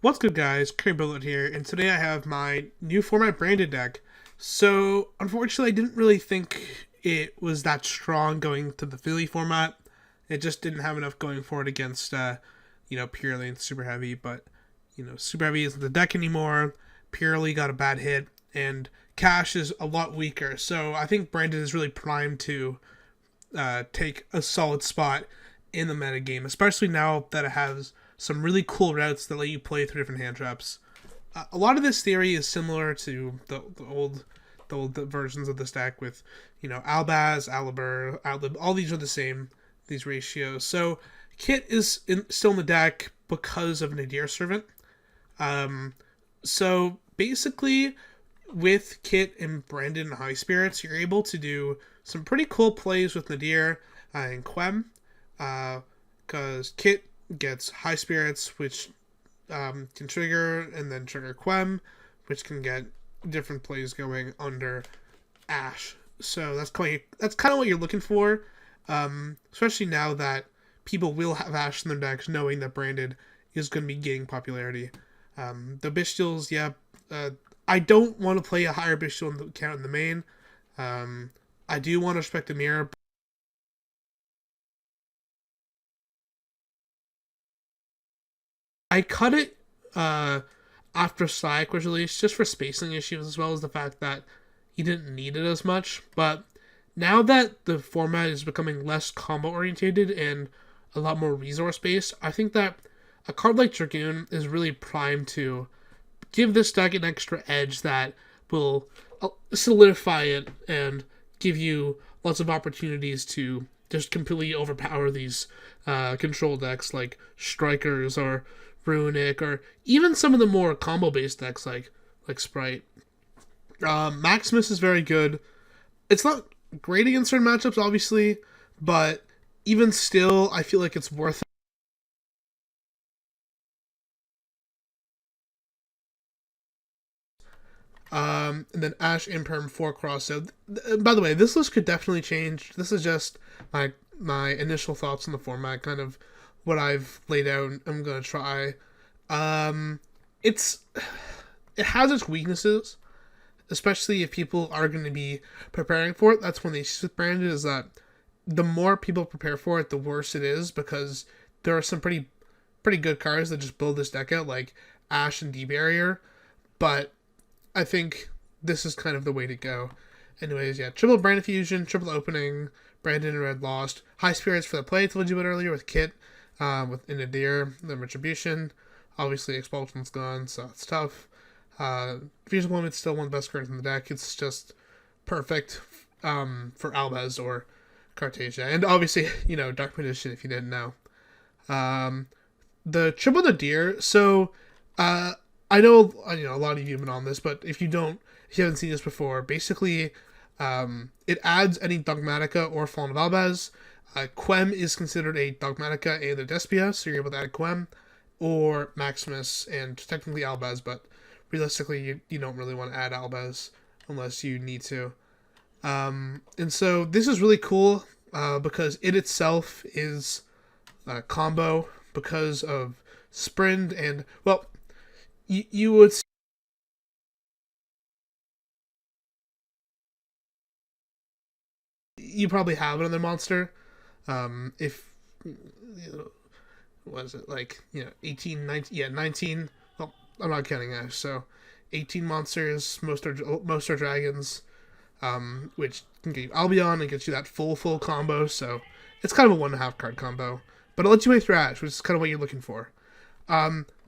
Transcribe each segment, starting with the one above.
What's good, guys? Curry Bullet here, and today I have my new format branded deck. So, unfortunately, I didn't really think it was that strong going to the Philly format. It just didn't have enough going for it against, Purely and Super Heavy. But, Super Heavy isn't the deck anymore. Purely got a bad hit, and Cash is a lot weaker. So, I think branded is really primed to take a solid spot in the meta game, especially now that it has some really cool routes that let you play through different hand traps. A lot of this theory is similar to the old versions of this deck with, Albaz, Alibur, Outlib. All these are the same, these ratios. So Kit is still in the deck because of Nadir Servant. So basically, with Kit and Brandon and High Spirits, you're able to do some pretty cool plays with Nadir and Quem. Because Kit gets High Spirits, which can trigger, and then trigger Quem, which can get different plays going under Ash. So that's kind of what you're looking for, especially now that people will have Ash in their decks, knowing that Branded is going to be gaining popularity. The Bestials, I don't want to play a higher Bestial count in the main. I do want to respect the mirror. I cut it after Psych was released just for spacing issues, as well as the fact that he didn't need it as much. But now that the format is becoming less combo orientated and a lot more resource based, I think that a card like Dragoon is really primed to give this deck an extra edge that will solidify it and give you lots of opportunities to just completely overpower these control decks like Strikers or Runic, or even some of the more combo-based decks like Sprite. Maximus is very good. It's not great against certain matchups, obviously, but even still, I feel like it's worth it. And then Ash Imperm 4 cross. So, by the way, this list could definitely change. This is just my initial thoughts on the format, kind of what I've laid out. I'm gonna try. It has its weaknesses, especially if people are going to be preparing for it. That's when the issue with Branded is that the more people prepare for it, the worse it is, because there are some pretty good cards that just build this deck out, like Ash and D-Barrier. But I think this is kind of the way to go. Anyways, triple Branded Fusion, triple Opening, Brandon and Red Lost, High Spirits for the play, I told you about earlier, with Kit, with Nadir, the Retribution. Obviously, Expulsion's gone, so it's tough. Fusion Moment's still one of the best cards in the deck. It's just perfect for Albaz or Cartasia. And obviously, Dark Magician, if you didn't know. The Triple Nadir, so I know a lot of you have been on this, but if you haven't seen this before, basically it adds any Dogmatica or Fallen of Albaz. Quem is considered a Dogmatica and a Despia, so you're able to add Quem, or Maximus, and technically Albaz, but realistically you don't really want to add Albaz unless you need to. And so this is really cool because it itself is a combo because of Sprint, and, well, you would see, you probably have another monster. If what is it, 18, 19, 19, well, I'm not counting Ash, so 18 monsters, most are dragons, which can give you Albion and gets you that full combo, so it's kind of a 1.5 card combo, but it lets you play through Ash, which is kind of what you're looking for.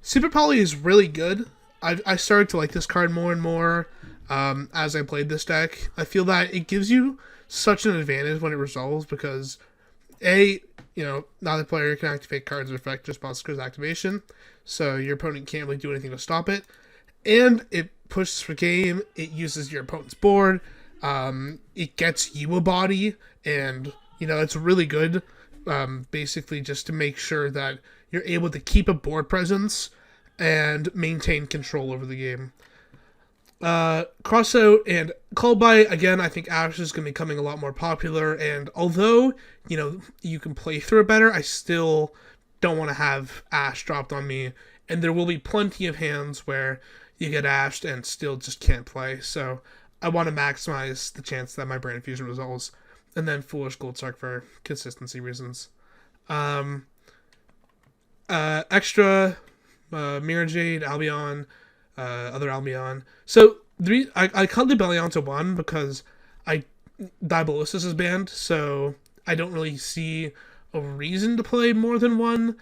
Super Poly is really good. I started to like this card more and more as I played this deck. I feel that it gives you such an advantage when it resolves, because now the player can activate cards with effect just Monster's activation, so your opponent can't really do anything to stop it. And it pushes for game, it uses your opponent's board, it gets you a body, and, it's really good, basically just to make sure that you're able to keep a board presence and maintain control over the game. Crossout and Called By, again, I think Ash is going to be becoming a lot more popular, and although, you can play through it better, I still don't want to have Ash dropped on me and there will be plenty of hands where you get ashed and still just can't play. So I want to maximize the chance that my Brand Fusion resolves, and then Foolish Goldsark for consistency reasons. Extra Mirror Jade, Albion, other Albion. So I cut Libellion to 1 because Diabolissus is banned, so I don't really see a reason to play more than 1.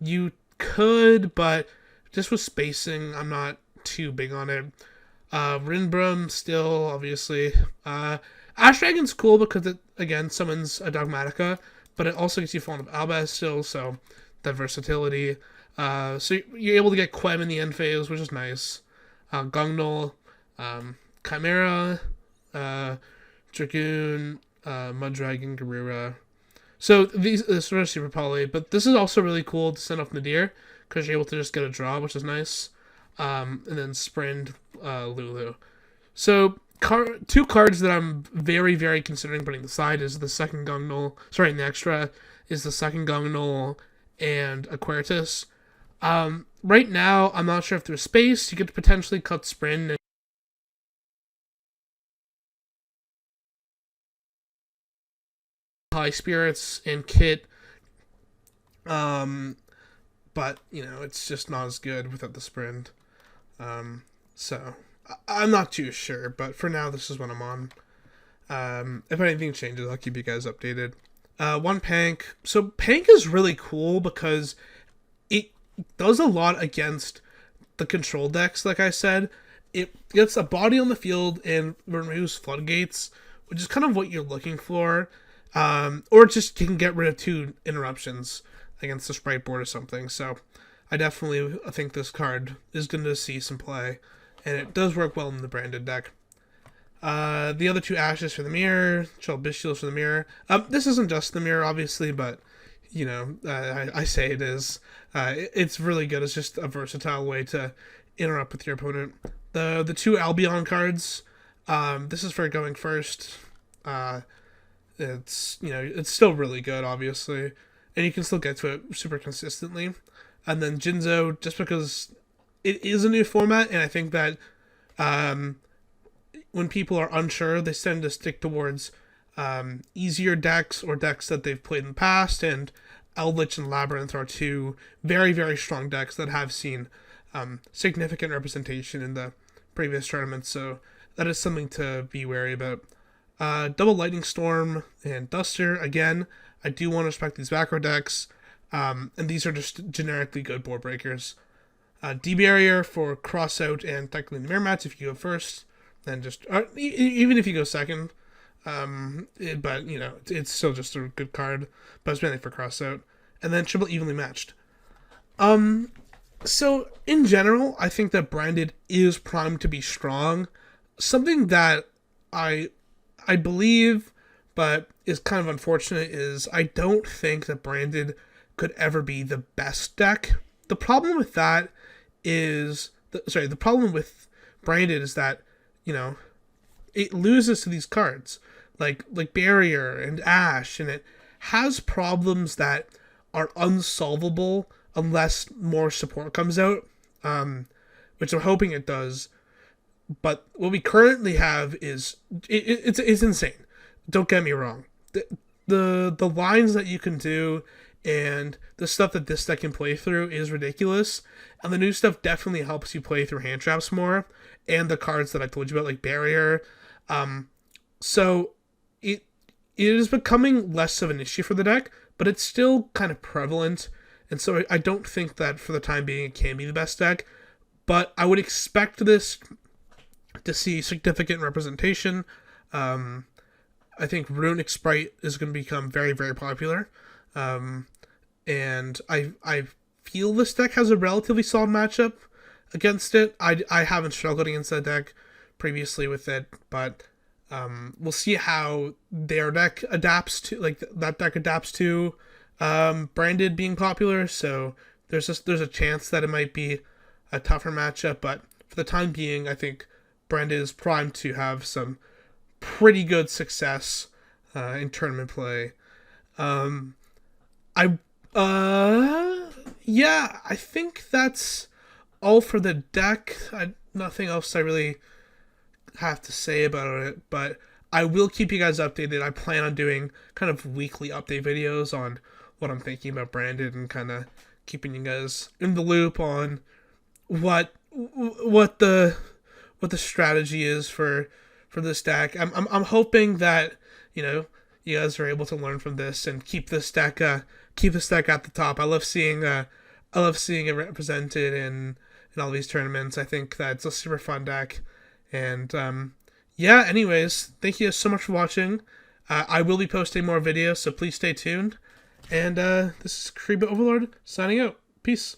You could, but just with spacing, I'm not too big on it. Rinbrum still, obviously. Ash Dragon's cool because it, again, summons a Dogmatica, but it also gets you Fallen of Albaz still, so that versatility. So you're able to get Quem in the end phase, which is nice. Gungnul, Chimera, Dragoon, Mudragon, Garura. So this is sort of super poly, but this is also really cool to send off Nadir, because you're able to just get a draw, which is nice. And then Sprint, Lulu. So two cards that I'm very, very considering putting aside is the second Gungnul. Sorry, in the extra is the second Gungnul and Aquaritus. Right now, I'm not sure if there's space. You could potentially cut Sprint and High Spirits and Kit. But, it's just not as good without the Sprint. So I'm not too sure, but for now, this is what I'm on. If anything changes, I'll keep you guys updated. One Pank. So Pank is really cool because it does a lot against the control decks, like I said. It gets a body on the field and removes floodgates, which is kind of what you're looking for. Or just can get rid of 2 interruptions against the sprite board or something. So I definitely think this card is going to see some play, and it does work well in the branded deck. The other 2 Ashes for the mirror, Chalbishiels for the mirror. This isn't just the mirror, obviously, but I say it is. It's really good. It's just a versatile way to interrupt with your opponent. The 2 Albion cards. This is for going first. It's it's still really good, obviously, and you can still get to it super consistently. And then Jinzo, just because it is a new format, and I think that when people are unsure, they tend to stick towards easier decks or decks that they've played in the past, and Eldritch and Labyrinth are 2 very, very strong decks that have seen significant representation in the previous tournaments, so that is something to be wary about. Double Lightning Storm and Duster, again, I do want to respect these macro decks, and these are just generically good board breakers. D-Barrier for cross out and technically the mirror mats if you go first, then just, even if you go second, but, it's still just a good card, but it's mainly for cross out. And then triple evenly matched. So, in general, I think that branded is primed to be strong. Something that I believe, but is kind of unfortunate, is I don't think that branded could ever be the best deck. The problem with that is, the problem with branded is that, it loses to these cards, like Barrier and Ash, and it has problems that are unsolvable unless more support comes out, which I'm hoping it does. But what we currently have is it's insane. Don't get me wrong. The lines that you can do and the stuff that this deck can play through is ridiculous. And the new stuff definitely helps you play through hand traps more, and the cards that I told you about, like Barrier. So it is becoming less of an issue for the deck, but it's still kind of prevalent. And so I don't think that for the time being it can be the best deck. But I would expect this to see significant representation. I think Runic Sprite is going to become very, very popular. And I feel this deck has a relatively solid matchup against it. I haven't struggled against that deck previously with it, but we'll see how their deck adapts to, that deck adapts to branded being popular. So there's a chance that it might be a tougher matchup, but for the time being, I think branded is primed to have some pretty good success in tournament play. Yeah, I think that's all for the deck. Nothing else I really have to say about it, but I will keep you guys updated. I plan on doing kind of weekly update videos on what I'm thinking about Branded and kind of keeping you guys in the loop on what the what the strategy is for this deck. I'm hoping that you guys are able to learn from this and keep this deck at the top. I love seeing it represented in all these tournaments. I think that's a super fun deck. And yeah, anyways, thank you so much for watching. I will be posting more videos, so please stay tuned. And this is Creeper Overlord signing out. Peace.